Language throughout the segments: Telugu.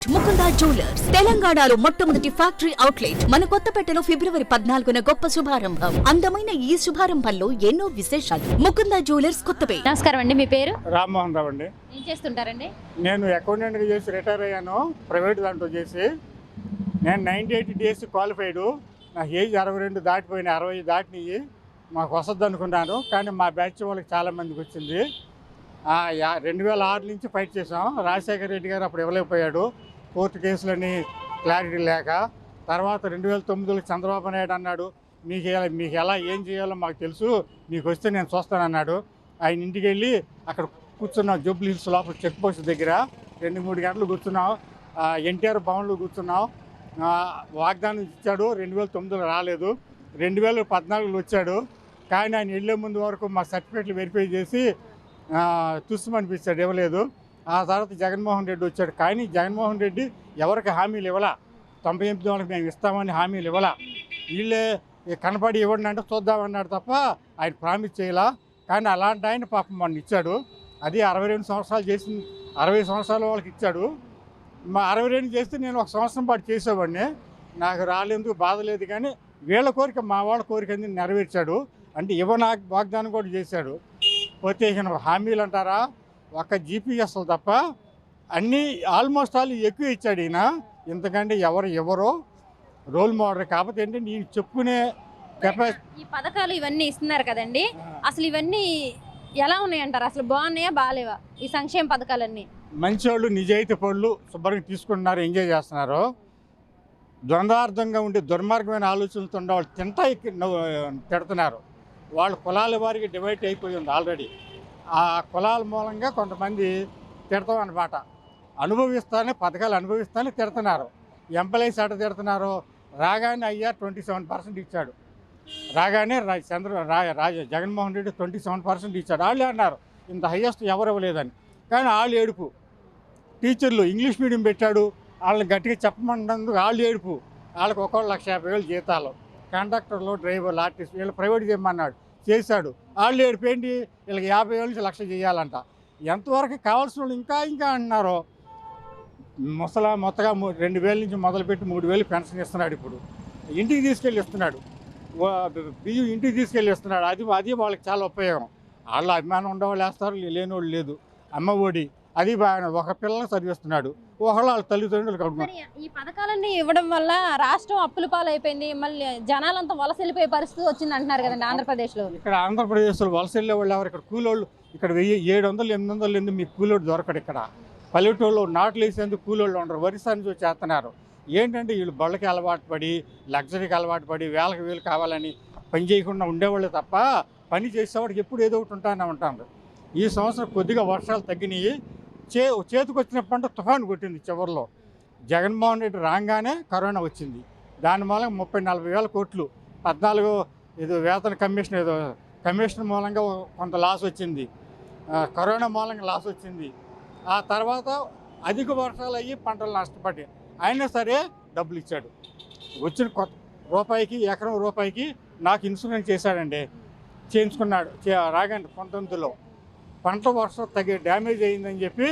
ముకుందా జ్యువెలర్స్ తెలంగాణలో మొట్టమొదటి ఫ్యాక్టరీ అవుట్లెట్ మన కొత్తపేటలో ఫిబ్రవరి 14న గొప్ప శుభారంభం. అందమైన ఈ శుభారంభంలో ఎన్నో విశేషాలు. ముకుందా జ్యువెలర్స్ కొత్తపేట. నమస్కారం అండి, మీ పేరు? రామ్మోహన్ రావు అండి. ఏం చేస్తుంటారండి? నేను అకౌంటెంట్గా చేసి రిటైర్ అయ్యాను, ప్రైవేట్ దాంట్లో చేసి. నేను 98 డేస్ క్వాలిఫైడ్. నాకు ఏజ్ 62 దాటిపోయినాయి, 60 దాటినాయి. మాకు వసద్దు అనుకున్నాను, కానీ మా బ్యాచ్ వాళ్ళకి చాలామందికి వచ్చింది. 2006 నుంచి ఫైట్ చేసాం. రాజశేఖర రెడ్డి గారు అప్పుడు ఇవ్వలేకపోయాడు, కోర్టు కేసులని క్లారిటీ లేక. తర్వాత 2009లో చంద్రబాబు నాయుడు అన్నాడు, మీకు ఎలా ఏం చేయాలో మాకు తెలుసు, మీకు వస్తే నేను చూస్తానన్నాడు. ఆయన ఇంటికి వెళ్ళి అక్కడ కూర్చున్నాం, జూబ్లీ హిల్స్ లోపల చెక్ పోస్ట్ దగ్గర 2-3 గంటలు కూర్చున్నాం. ఎన్టీఆర్ భవన్లో కూర్చున్నాం. వాగ్దానం ఇచ్చాడు, 2009లో రాలేదు, 2014లో వచ్చాడు. కానీ ఆయన వెళ్ళే ముందు వరకు మా సర్టిఫికేట్లు వెరిఫై చేసి తుస్సుమనిపించాడు, ఇవ్వలేదు. ఆ తర్వాత జగన్మోహన్ రెడ్డి వచ్చాడు, కానీ జగన్మోహన్ రెడ్డి ఎవరికి హామీలు ఇవ్వాల. 98 వాళ్ళకి మేము ఇస్తామని హామీలు ఇవ్వాల. వీళ్ళే కనపడి ఇవ్వండి అంటే చూద్దామన్నాడు తప్ప ఆయన ప్రామిస్ చేయాల. కానీ అలాంటి ఆయన పాపం మొన్న ఇచ్చాడు. అది 62 సంవత్సరాలు చేసింది, 60 సంవత్సరాల వాళ్ళకి ఇచ్చాడు. మా 62 చేస్తే నేను 1 సంవత్సరం పాటు చేసేవాడిని, నాకు రాలేందుకు బాధ లేదు. కానీ వీళ్ళ కోరిక, మా వాళ్ళ కోరిక అనేది నెరవేర్చాడు. అంటే నాకు వాగ్దానం కూడా చేశాడు. పోతే హామీలు అంటారా, ఒక జీపీఎస్లు తప్ప అన్నీ ఆల్మోస్ట్ ఆల్ ఎక్కువ ఇచ్చాడు ఈయన. ఇంతకంటే ఎవరో రోల్ మోడల్. కాకపోతే ఏంటంటే నేను చెప్పుకునే కెపాసిటీ. ఈ పథకాలు ఇవన్నీ ఇస్తున్నారు కదండి, అసలు ఇవన్నీ ఎలా ఉన్నాయంటారు? అసలు బాగున్నాయా బాగాలేవా ఈ సంక్షేమ పథకాలన్నీ? మంచోళ్ళు, నిజాయితీ పనులు శుభ్రంగా తీసుకుంటున్నారు, ఎంజాయ్ చేస్తున్నారు. ద్వంద్వార్థంగా ఉండే దుర్మార్గమైన ఆలోచనలతో ఉండే వాళ్ళు తిడుతున్నారు. వాళ్ళ కులాల వారికి డివైడ్ అయిపోయి ఉంది ఆల్రెడీ. ఆ కులాల మూలంగా కొంతమంది తిడతాం అన్నమాట. పథకాలు అనుభవిస్తానే తిడుతున్నారు. ఎంప్లాయీస్ అట తిడుతున్నారు. రాగానే అయ్యా 27% ఇచ్చాడు, రాగానే జగన్మోహన్ రెడ్డి 27% ఇచ్చాడు. వాళ్ళే అన్నారు ఇంత హయ్యెస్ట్ ఎవరు ఇవ్వలేదని. కానీ వాళ్ళు ఏడుపు. టీచర్లు ఇంగ్లీష్ మీడియం పెట్టాడు, వాళ్ళని గట్టిగా చెప్పమన్నందుకు వాళ్ళు ఏడుపు. వాళ్ళకి 1,50,000 జీతాలు. కండక్టర్లు, డ్రైవర్లు, ఆర్టిస్ట్ వీళ్ళు ప్రైవేట్ చేయమన్నాడు, చేశాడు. వాళ్ళు ఏడుపు ఏంటి, వీళ్ళకి 50,000 నుంచి 1,00,000 చేయాలంట. ఎంతవరకు కావాల్సిన వాళ్ళు ఇంకా అంటున్నారు. మొత్తగా 2,000 నుంచి మొదలుపెట్టి 3,000 పెన్షన్ ఇస్తున్నాడు. ఇప్పుడు ఇంటికి తీసుకెళ్ళి ఇస్తున్నాడు, బియ్యం ఇంటికి తీసుకెళ్ళి ఇస్తున్నాడు. అది వాళ్ళకి చాలా ఉపయోగం. వాళ్ళు అభిమానం ఉండేవాళ్ళు వేస్తారు, లేని వాళ్ళు లేదు. అమ్మ ఒడి అది బాగా ఒక పిల్లల్ని చదివిస్తున్నాడు, వాళ్ళ తల్లిదండ్రులు కడుతున్నారు. ఈ పథకాలన్నీ ఇవ్వడం వల్ల రాష్ట్రం అప్పుల పాలైపోయింది, మళ్ళీ జనాలంతా వలస వెళ్ళిపోయే పరిస్థితి వచ్చింది అంటున్నారు కదండి ఆంధ్రప్రదేశ్లో. ఇక్కడ ఆంధ్రప్రదేశ్లో వలస వెళ్ళే వాళ్ళు ఎవరు? ఇక్కడ కూలోళ్ళు ఇక్కడ 700-800 మీకు కూలోళ్ళు దొరకడు. ఇక్కడ పల్లెటూళ్ళు నాట్లు వేసేందుకు కూలోళ్ళు ఉండరు, వరిసాన్ని చూసి చేస్తున్నారు. ఏంటంటే వీళ్ళు బళ్ళకి అలవాటు పడి, లగ్జరీకి అలవాటు పడి, వీళ్ళకి కావాలని పని చేయకుండా ఉండేవాళ్ళు తప్ప పని చేసేవాడికి ఎప్పుడు ఏదో ఒకటి ఉంటారు. ఈ సంవత్సరం కొద్దిగా వర్షాలు తగ్గినాయి. చేతికి వచ్చిన పంట తుఫాను కొట్టింది చివరిలో. జగన్మోహన్ రెడ్డి రాగానే కరోనా వచ్చింది. దాని మూలంగా 30-40 వేల కోట్లు, 14 ఏదో వేతన కమిషన్ మూలంగా కొంత లాస్ వచ్చింది. కరోనా మూలంగా లాస్ వచ్చింది. ఆ తర్వాత అధిక వర్షాలు అయ్యి పంటలు నష్టపడి అయినా సరే డబ్బులు ఇచ్చాడు. వచ్చిన ఎకరం రూపాయికి నాకు ఇన్సూరెన్స్ చేశాడండి, చేయించుకున్నాడు. రాగానే 19లో పంట వర్షం డ్యామేజ్ అయ్యిందని చెప్పి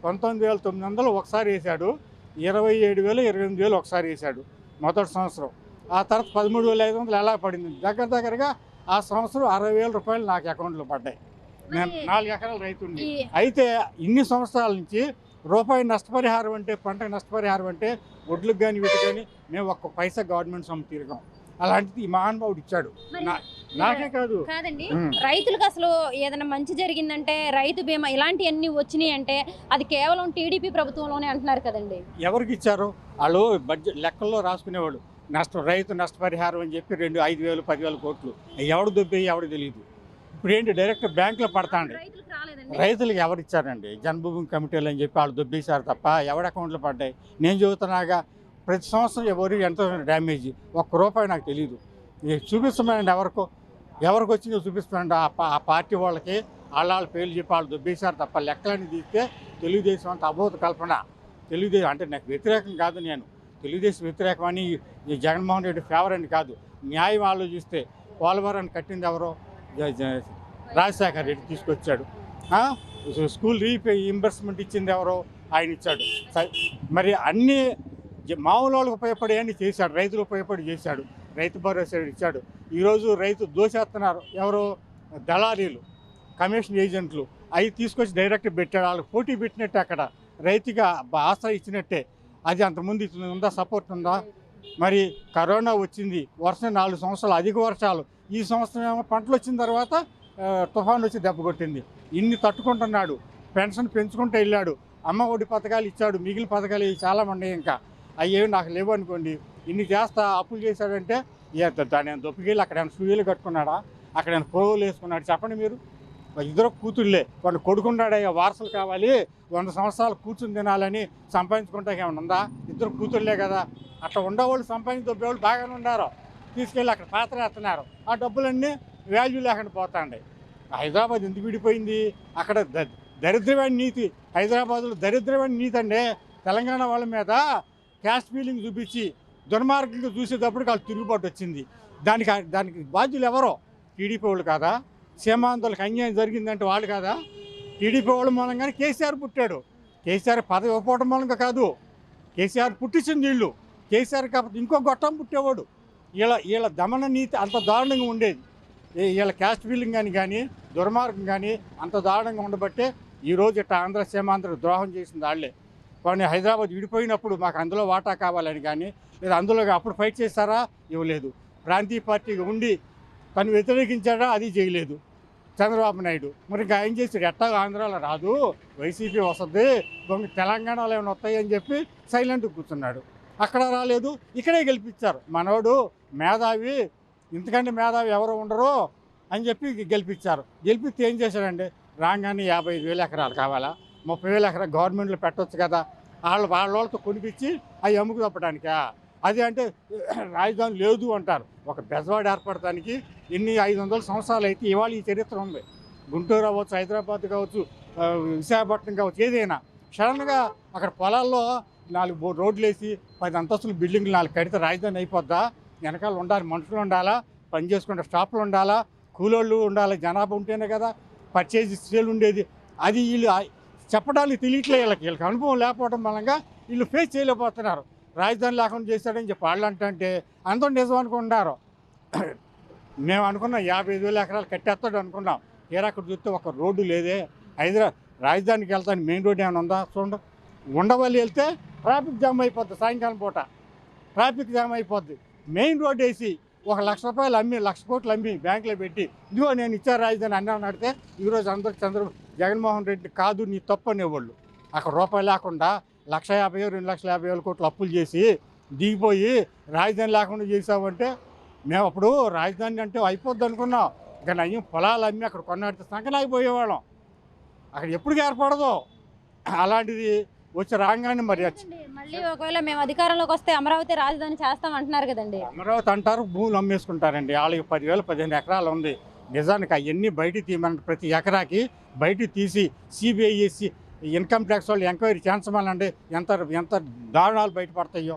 19,900 ఒకసారి వేశాడు, 27,000, 28,000 ఒకసారి వేశాడు మొదటి సంవత్సరం. ఆ తర్వాత 13,500 ఎలా పడింది. దగ్గరగా ఆ సంవత్సరం 60,000 రూపాయలు నాకు అకౌంట్లో పడ్డాయి. నేను 4 ఎకరాల రైతుని. అయితే ఇన్ని సంవత్సరాల నుంచి రూపాయి నష్టపరిహారం అంటే, పంట నష్టపరిహారం అంటే ఒడ్లకు కానీ వీటికి కానీ మేము 1 పైసా గవర్నమెంట్ సొమ్ము తిరగాం. అలాంటిది ఈ మహానుభావుడు ఇచ్చాడు. నాకే కాదండి, రైతులకు అసలు ఏదైనా మంచి జరిగిందంటే, రైతు బీమా ఇలాంటివన్నీ వచ్చినాయి అంటే అది కేవలం టీడీపీ ప్రభుత్వంలోనే అంటున్నారు కదండి. ఎవరికి ఇచ్చారు? వాళ్ళు బడ్జెట్ లెక్కల్లో రాసుకునేవాళ్ళు. రైతు నష్టపరిహారం అని చెప్పి 5,000, 10,000 కోట్లు ఎవడు దొబ్బేయి ఎవడు తెలియదు. ఇప్పుడు ఏంటి, డైరెక్ట్ బ్యాంకులో పడతాండి. రైతులకు ఎవరు ఇచ్చారండి? జన్మభూమి కమిటీలు అని చెప్పి వాళ్ళు దొబ్బేశారు తప్ప ఎవరి అకౌంట్లో పడ్డాయి? నేను చెబుతున్నాగా, ప్రతి సంవత్సరం ఎంత డ్యామేజ్, 1 రూపాయి నాకు తెలియదు. చూపిస్తామండి, ఎవరికి వచ్చిందో చూపిస్తామండి. ఆ పార్టీ వాళ్ళకి వాళ్ళ పేర్లు చెప్పి వాళ్ళు దొబ్బేశారు తప్ప లెక్కలని తీస్తే తెలుగుదేశం అంత అబోధ కల్పన. తెలుగుదేశం అంటే నాకు వ్యతిరేకం కాదు, నేను తెలుగుదేశం వ్యతిరేకమని ఈ జగన్మోహన్ రెడ్డి ఫేవర్ అని కాదు. న్యాయం ఆలోచిస్తే పోలవరాన్ని కట్టింది ఎవరో? రాజశేఖర రెడ్డి తీసుకొచ్చాడు. స్కూల్ రీఇంబర్స్మెంట్ ఇచ్చింది ఎవరో? ఆయన ఇచ్చాడు. మరి అన్నీ మామూలు వాళ్ళకి ఉపయోగపడేవన్నీ చేశాడు, రైతులు ఉపయోగపడి చేశాడు. రైతు భరోసా ఇచ్చాడు. ఈరోజు రైతు దోచేస్తున్నారు ఎవరు? దళారీలు, కమిషన్ ఏజెంట్లు. అవి తీసుకొచ్చి డైరెక్ట్ పెట్టాడు. వాళ్ళకి పోటీ పెట్టినట్టే, అక్కడ రైతుగా ఆసరా ఇచ్చినట్టే. అది అంతకుముందు ఉందా? సపోర్ట్ ఉందా? మరి కరోనా వచ్చింది, వర్షం 4 సంవత్సరాలు అధిక వర్షాలు. ఈ సంవత్సరం ఏమో పంటలు వచ్చిన తర్వాత తుఫాను వచ్చి దెబ్బ కొట్టింది. ఇన్ని తట్టుకుంటున్నాడు. పెన్షన్ పెంచుకుంటూ వెళ్ళాడు. అమ్మ ఒడి పథకాలు ఇచ్చాడు. మిగిలిన పథకాలు చాలా ఉన్నాయి. ఇంకా అయ్యేవి నాకు లేవు అనుకోండి. ఇన్ని చేస్తా అప్పులు చేశాడంటే దాని దొప్పికెళ్ళి అక్కడ ఏమైనా సూయలు కట్టుకున్నాడా? అక్కడ ఏమైనా పొరుగులు వేసుకున్నాడు? చెప్పండి మీరు. ఇద్దరు కూతుళ్ళే, వాళ్ళు కొడుకున్నాడయ్యా వారసులు కావాలి, 100 సంవత్సరాలు కూర్చుని తినాలని సంపాదించుకుంటే ఏమైనా ఉందా? ఇద్దరు కూతుళ్ళే కదా. అట్లా ఉండేవాళ్ళు, సంపాదించి దొబ్బేవాళ్ళు బాగానే ఉన్నారు. తీసుకెళ్ళి అక్కడ పాత్ర వేస్తున్నారు. ఆ డబ్బులన్నీ వాల్యూ లేకుండా పోతాండి. హైదరాబాద్ ఎందుకు విడిపోయింది? అక్కడ దరిద్రమైన నీతి. హైదరాబాద్లో దరిద్రమైన నీతి అండి. తెలంగాణ వాళ్ళ మీద క్యాస్ట్ ఫీలింగ్ చూపించి దుర్మార్గంగా చూసేటప్పటికి వాళ్ళు తిరుగుబాటు వచ్చింది. దానికి బాధ్యులు ఎవరో? టీడీపీ వాళ్ళు కాదా? సీమాంధ్రులకు అన్యాయం జరిగిందంటే వాళ్ళు కాదా? టీడీపీ వాళ్ళ మూలంగానే కేసీఆర్ పుట్టాడు. కేసీఆర్ పదవి ఇవ్వకపోవడం మూలంగా కాదు, కేసీఆర్ పుట్టించింది వీళ్ళు. కేసీఆర్ కాకపోతే ఇంకో గొట్టం పుట్టేవాడు. వీళ్ళ దమన నీతి అంత దారుణంగా ఉండేది. వీళ్ళ క్యాస్ట్ ఫీలింగ్ కానీ దుర్మార్గం కానీ అంత దారుణంగా ఉండబట్టే ఈరోజు ఇట్లా ఆంధ్ర సీమాంధ్రకు ద్రోహం చేసింది వాళ్ళే. కానీ హైదరాబాద్ విడిపోయినప్పుడు మాకు అందులో వాటా కావాలని కానీ, లేదా అందులో అప్పుడు ఫైట్ చేస్తారా? ఇవ్వలేదు. ప్రాంతీయ పార్టీగా ఉండి తను వ్యతిరేకించాడా? అది చేయలేదు చంద్రబాబు నాయుడు. మరి ఇంకా ఏం చేశాడు? ఎట్టా ఆంధ్రాలో రాదు, వైసీపీ వస్తుంది, తెలంగాణలో ఏమైనా వస్తాయని చెప్పి సైలెంట్గా కూర్చున్నాడు. అక్కడ రాలేదు, ఇక్కడే గెలిపించారు. మనోడు మేధావి, ఇంతకంటే మేధావి ఎవరు ఉండరు అని చెప్పి గెలిపించారు. గెలిపిస్తే ఏం చేశాడండి? రాగానే 55,000 ఎకరాలు కావాలా? 30,000 ఎకరాలు గవర్నమెంట్లో పెట్టవచ్చు కదా. వాళ్ళతో కొనిపించి అవి అమ్ముకు తప్పడానికా? అది అంటే రాజధాని లేదు అంటారు. ఒక బెజవాడ ఏర్పడటానికి ఎన్ని 500 సంవత్సరాలు అయితే ఇవాళ ఈ చరిత్ర ఉంది. గుంటూరు అవ్వచ్చు, హైదరాబాద్ కావచ్చు, విశాఖపట్నం కావచ్చు, ఏదైనా సడన్గా అక్కడ పొలాల్లో 4 రోడ్లు వేసి 10 అంతస్తుల బిల్డింగ్లు 4 కడితే రాజధాని అయిపోద్దా? వెనకాల ఉండాలి, మనుషులు ఉండాలా, పని చేసుకుంటే స్టాఫ్లు ఉండాలా, కూలోళ్ళు ఉండాలి, జనాభా ఉంటేనే కదా పర్చేజ్ సేల్ ఉండేది. అది వీళ్ళు చెప్పడానికి తెలియట్లే. వీళ్ళకి అనుభవం లేకపోవడం మూలంగా వీళ్ళు ఫేస్ చేయలేకపోతున్నారు. రాజధాని లేకుండా చేశాడని చెప్పి వాళ్ళు అంటే అందరూ నిజం అనుకుంటున్నారు. మేము అనుకున్నాం 55,000 ఎకరాలు కట్టేస్తాడు అనుకున్నాం. అక్కడ చూస్తే ఒక రోడ్డు లేదే. రాజధానికి వెళ్తాను మెయిన్ రోడ్ ఏమైనా ఉందా? చూడండి. ఉండవల్లి వెళ్తే ట్రాఫిక్ జామ్ అయిపోద్ది. సాయంకాలం పూట ట్రాఫిక్ జామ్ అయిపోద్ది. మెయిన్ రోడ్ వేసి 1,00,000 రూపాయలు అమ్మి, 1,00,000 కోట్లు అమ్మి బ్యాంకులో పెట్టి ఇదిగో నేను ఇచ్చాను రాజధాని అన్నాను అడితే ఈరోజు అందరూ జగన్మోహన్ రెడ్డి కాదు నీ తప్పు అనేవాళ్ళు. అక్కడ రూపాయి లేకుండా 1,50,000 2,50,000 కోట్లు అప్పులు చేసి దిగిపోయి రాజధాని లేకుండా చేసామంటే మేము అప్పుడు రాజధాని అంటే అయిపోద్ది అనుకున్నాం. కానీ అయ్యి పొలాలు అమ్మి అక్కడ కొన్నాడితే సంకనాగిపోయేవాళ్ళం. అక్కడ ఎప్పటికీ ఏర్పడదు. అలాంటిది వచ్చి రాగానే మరి మళ్ళీ ఒకవేళ మేము అధికారంలోకి వస్తే అమరావతి రాజధాని చేస్తాం అంటున్నారు కదండి. అమరావతి అంటారు, భూములు అమ్మేసుకుంటారండి. వాళ్ళకి 10,000-15 ఎకరాలు ఉంది. నిజానికి అవన్నీ బయటికి తీయమని ప్రతి ఎకరాకి బయటికి తీసి సిబిఐసి ఇన్కమ్ ట్యాక్స్ వాళ్ళు ఎంక్వైరీ చేయించమనండి. ఎంత దారుణాలు బయటపడతాయో.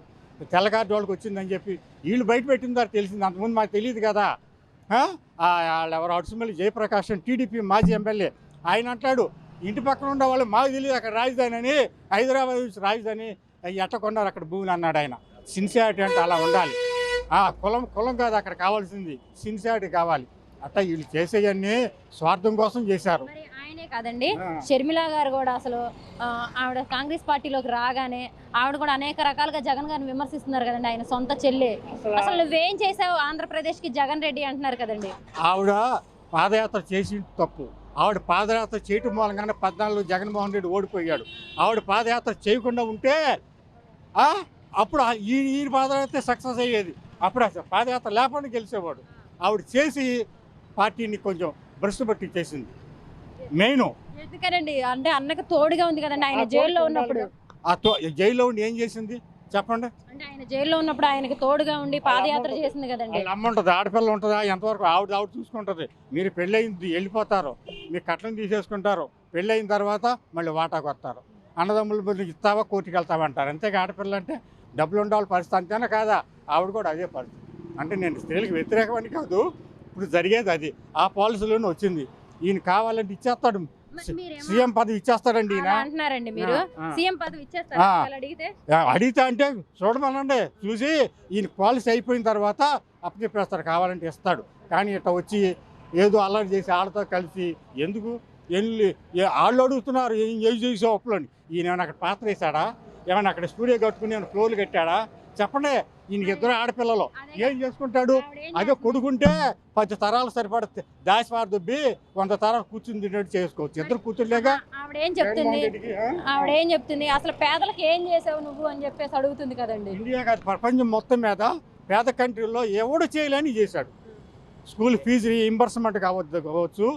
తెల్లగారి వాళ్ళకి వచ్చిందని చెప్పి వీళ్ళు బయట పెట్టిందారు తెలిసింది. అంతకుముందు మాకు తెలియదు కదా. వాళ్ళు ఎవరు అడుసుమల్లి జయప్రకాష్ టీడీపీ మాజీ ఎమ్మెల్యే ఆయన అంటాడు, ఇంటి పక్కన ఉండే వాళ్ళు మాకు తెలియదు అక్కడ రాజధాని అని, హైదరాబాద్ నుంచి రాజధాని ఎట్ట కొన్నారు అక్కడ భూములు అన్నాడు ఆయన. సిన్సియారిటీ అంటే అలా ఉండాలి. కులం కాదు అక్కడ కావాల్సింది, సిన్సియారిటీ కావాలి. అట్లా వీళ్ళు చేసేవన్నీ స్వార్థం కోసం చేశారు. ఆయనే కాదండి, షర్మిల గారు కూడా అసలు ఆవిడ కాంగ్రెస్ పార్టీలోకి రాగానే ఆవిడ కూడా అనేక రకాలుగా జగన్ గారిని విమర్శిస్తున్నారు కదండి. ఆయన సొంత చెల్లి. అసలు నువ్వేం చేసావు ఆంధ్రప్రదేశ్కి జగన్ రెడ్డి అంటున్నారు కదండి. ఆవిడ పాదయాత్ర చేసి తప్పు. ఆవిడ పాదయాత్ర చేయటం మూలంగానే 14 జగన్మోహన్ రెడ్డి ఓడిపోయాడు. ఆవిడ పాదయాత్ర చేయకుండా ఉంటే అప్పుడు ఈ పాదయాత్ర సక్సెస్ అయ్యేది. అప్పుడు అసలు పాదయాత్ర లేకుండా గెలిచేవాడు. ఆవిడ చేసి పార్టీని కొంచెం భ్రష్టు పట్టించేసింది. మెయిన్ ఎందుకనండి అంటే అన్నకు తోడుగా ఉంది కదండి ఆయన జైల్లో ఉన్నప్పుడు. జైల్లో ఉండి ఏం చేసింది చెప్పండి? అంటే ఆయన జైల్లో ఉన్నప్పుడు ఆయనకు తోడుగా ఉండి పాదయాత్ర చేసింది కదండి. అమ్మ ఉంటుంది, ఆడపిల్ల ఉంటుందా? ఎంతవరకు ఆవిడ చూసుకుంటుంది. మీరు పెళ్ళయింది వెళ్ళిపోతారు, మీ కట్నం తీసేసుకుంటారు. పెళ్ళయిన తర్వాత మళ్ళీ వాటాకు వస్తారు. అన్నదమ్ములు ఇస్తావా కోర్టుకి వెళ్తామంటారు. అంతేగా ఆడపిల్ల అంటే డబ్బులు ఉండాలి పరిస్థితి. అంతేనా కాదా? ఆవిడ కూడా అదే పరిస్థితి. అంటే నేను స్త్రీలకు వ్యతిరేకమని కాదు, ఇప్పుడు జరిగేది అది. ఆ పాలసీలోనే వచ్చింది. ఈయన కావాలంటే ఇచ్చేస్తాడు. సీఎం పదవి ఇచ్చేస్తాడండి ఈయన. అలా అంటున్నారండి మీరు. సీఎం పదవి ఇచ్చేస్తారు ఆ. వాళ్ళు అడిగితే? అడిగితే అంటే చూడమనండి, చూసి ఈయన పాలసీ అయిపోయిన తర్వాత అప్పచెప్పేస్తాడు, కావాలంటే ఇస్తాడు. కానీ ఇట్లా వచ్చి ఏదో అల్లరి చేసి వాళ్ళతో కలిసి ఎందుకు వాళ్ళు అడుగుతున్నారు ఏం చేసే ఒప్పులోని. ఈయన ఏమైనా అక్కడ పాత్ర వేసాడా, ఏమైనా అక్కడ స్టూడియో కట్టుకుని ఏమైనా ఫ్లోర్లు కట్టాడా చెప్పండి. ఈయనకి ఇద్దరు ఆడపిల్లలు, ఏం చేసుకుంటాడు? అదే కొడుకుంటే 10 తరాలు సరిపడ దాచిపార దుబ్బి 100 తరాలు కూర్చుని తిన్నట్టు చేసుకోవచ్చు. ఇద్దరు కూతురులేగా. ఆవిడేం చెప్తుంది అసలు పేదలకు ఏం చేసావు నువ్వు అని చెప్పేసి అడుగుతుంది కదండి. ఇండియా కాదు, ప్రపంచం మొత్తం మీద పేద కంట్రీల్లో ఎవడు చేయలేని చేశాడు. స్కూల్ ఫీజు రీయింబర్స్మెంట్ కావచ్చు,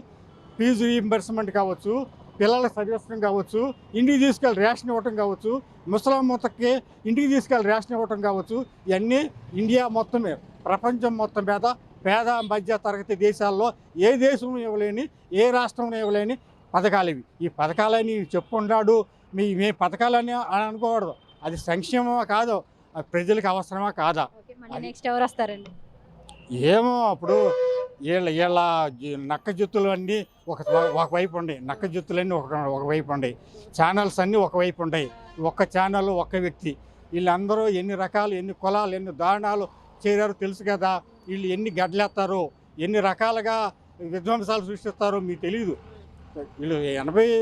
ఫీజు రీయింబర్స్మెంట్ కావచ్చు, పిల్లల చదివించడం కావచ్చు, ఇంటికి తీసుకెళ్ళి రేషన్ ఇవ్వటం కావచ్చు, ముసలాం మొత్తకి ఇంటికి తీసుకెళ్ళి రేషన్ ఇవ్వటం కావచ్చు, ఇవన్నీ ఇండియా మొత్తమే, ప్రపంచం మొత్తం మీద పేద మధ్య తరగతి దేశాల్లో ఏ దేశం ఇవ్వలేని, ఏ రాష్ట్రం ఇవ్వలేని పథకాలు ఇవి. ఈ పథకాలని చెప్పుకుంటాడు, మీ పథకాలని అని అనుకోకూడదు. అది సంక్షేమమా కాదో, అది ప్రజలకు అవసరమా కాదా? నెక్స్ట్ ఎవరు వస్తారండి? ఏమో అప్పుడు వీళ్ళ నక్క జుత్తులు అన్నీ ఒకవైపు ఉన్నాయి, నక్క జుత్తులన్నీ ఒకవైపు ఉన్నాయి, ఛానల్స్ అన్నీ ఒకవైపు ఉన్నాయి. ఒక్క ఛానల్ ఒక్క వ్యక్తి, వీళ్ళందరూ ఎన్ని రకాలు, ఎన్ని కులాలు, ఎన్ని దారుణాలు చేరారో తెలుసు కదా. వీళ్ళు ఎన్ని గడ్డలేస్తారో, ఎన్ని రకాలుగా విధ్వంసాలు సృష్టిస్తారో మీకు తెలియదు. వీళ్ళు 85,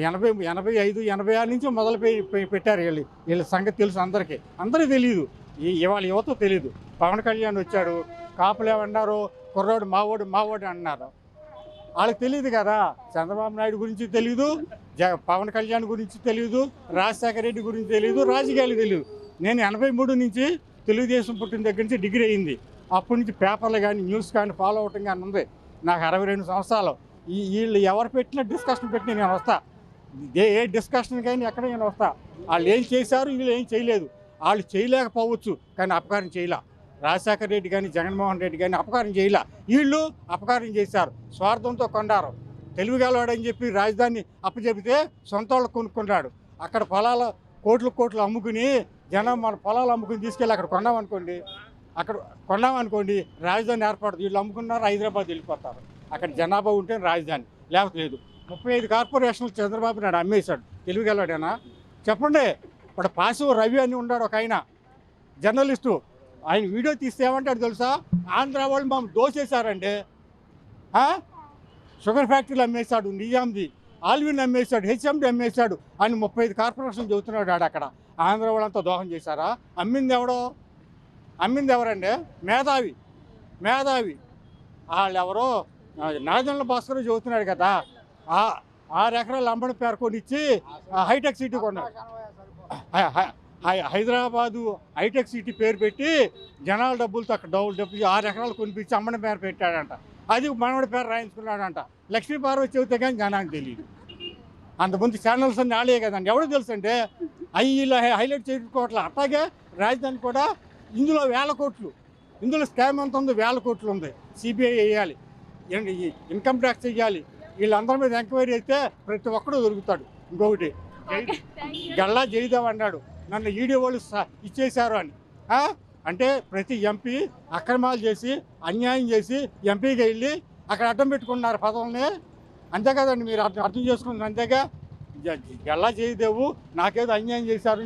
86 నుంచి మొదలు పెట్టారు. వీళ్ళ సంగతి తెలుసు అందరికీ తెలియదు. ఇవాళ యువత తెలియదు. పవన్ కళ్యాణ్ వచ్చాడు, కాపులు ఏమన్నారు, కుర్రోడు మావోడు అన్నారు. వాళ్ళకి తెలియదు కదా. చంద్రబాబు నాయుడు గురించి తెలియదు, పవన్ కళ్యాణ్ గురించి తెలియదు, రాజశేఖర రెడ్డి గురించి తెలియదు, రాజకీయాలు తెలియదు. నేను 83 నుంచి తెలుగుదేశం పుట్టిన దగ్గర నుంచి డిగ్రీ అయింది. అప్పటి నుంచి పేపర్లు కానీ న్యూస్ కానీ ఫాలో అవటం కానీ ఉంది. నాకు 62 సంవత్సరాలు. వీళ్ళు ఎవరు పెట్టినా డిస్కషన్ పెట్టినా నేను వస్తా. ఏ డిస్కషన్ కానీ ఎక్కడ నేను వస్తా. వాళ్ళు ఏం చేశారు, వీళ్ళు ఏం చేయలేదు. వాళ్ళు చేయలేకపోవచ్చు కానీ అపకారం చేయలే. రాజశేఖర రెడ్డి కానీ జగన్మోహన్ రెడ్డి కానీ అపకారం చేయలే, వీళ్ళు అపకారం చేశారు. స్వార్థంతో కొన్నారు. తెలివిగలవాడని చెప్పి రాజధాని అప్పచెబితే సొంత వాళ్ళు కొనుక్కున్నాడు. అక్కడ పొలాలు కోట్లు అమ్ముకుని జనం మన పొలాలు అమ్ముకుని తీసుకెళ్ళి అక్కడ కొన్నామనుకోండి రాజధాని ఏర్పడదు. వీళ్ళు అమ్ముకున్నారు, హైదరాబాద్ వెళ్ళిపోతారు. అక్కడ జనాభా ఉంటే రాజధాని, లేకపోతే లేదు. 35 కార్పొరేషన్లు చంద్రబాబు నాయుడు అమ్మేశాడు. తెలివిగలవాడేనా చెప్పండి. ఇప్పుడు పాసు రవి అని ఉన్నాడు ఒక ఆయన, జర్నలిస్టు. ఆయన వీడియో తీస్తే ఏమంటాడు తెలుసా? ఆంధ్ర వాళ్ళు మమ్మల్ని దోసేశారండి, షుగర్ ఫ్యాక్టరీలు అమ్మేశాడు, నిజాంది ఆల్విన్ అమ్మేశాడు, హెచ్ఎండి అమ్మేశాడు అని 35 కార్పొరేషన్లు చెబుతున్నాడు. అక్కడ ఆంధ్ర వాళ్ళంతా దోహం చేశారా? అమ్మింది ఎవరండి? మేధావి. వాళ్ళెవరో నాజన్ల భాస్కర్ చెబుతున్నాడు కదా. 6 ఎకరాలు అంబడి పేరుకొనిచ్చి హైటెక్ సిటీ కొన్నాడు. హైదరాబాదు హైటెక్ సిటీ పేరు పెట్టి జనాల డబ్బులతో అక్కడ డబ్బులు 6 ఎకరాలు కొనిపించి అమ్మడి పేరు పెట్టాడంట. అది మనవడి పేరు రాయించుకున్నాడంట. లక్ష్మీపార్వతి చెబితే కానీ జనానికి తెలియదు. అంతమంది ఛానల్స్ అన్నీ ఆడే కదండి. ఎవడో తెలుసు అంటే అవి ఇలా హైలైట్ చేసుకోవట్లే. అట్లాగే రాజధాని కూడా ఇందులో 1000 కోట్లు, ఇందులో స్కామ్ ఎంత ఉంది, 1000 కోట్లు ఉంది. సిబిఐ వేయాలి, ఇన్కమ్ ట్యాక్స్ వేయాలి. వీళ్ళందరి మీద ఎంక్వైరీ అయితే ప్రతి ఒక్కడూ దొరుకుతాడు. ఇంకొకటి గల్లా జయదేవ్ అన్నాడు, నన్ను ఈడీ వాళ్ళు ఇచ్చేశారు అని. అంటే ప్రతి ఎంపీ అక్రమాలు చేసి అన్యాయం చేసి ఎంపీగా వెళ్ళి అక్కడ అడ్డం పెట్టుకున్నారు పదవుల్ని. అంతే కదండి, మీరు అర్థం చేసుకున్నారు. అంతేగా గల్లా జయదేవు నాకేదో అన్యాయం చేశారు,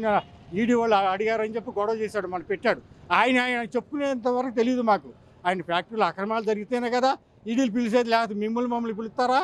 ఈడీ వాళ్ళు అడిగారని చెప్పి గొడవ చేశాడు, మనం పెట్టాడు. ఆయన చెప్పుకునేంత వరకు తెలియదు మాకు. ఆయన ఫ్యాక్టరీలో అక్రమాలు జరిగితేనే కదా ఈడీలు పిలిచేది, లేకపోతే మమ్మల్ని పిలుస్తారా?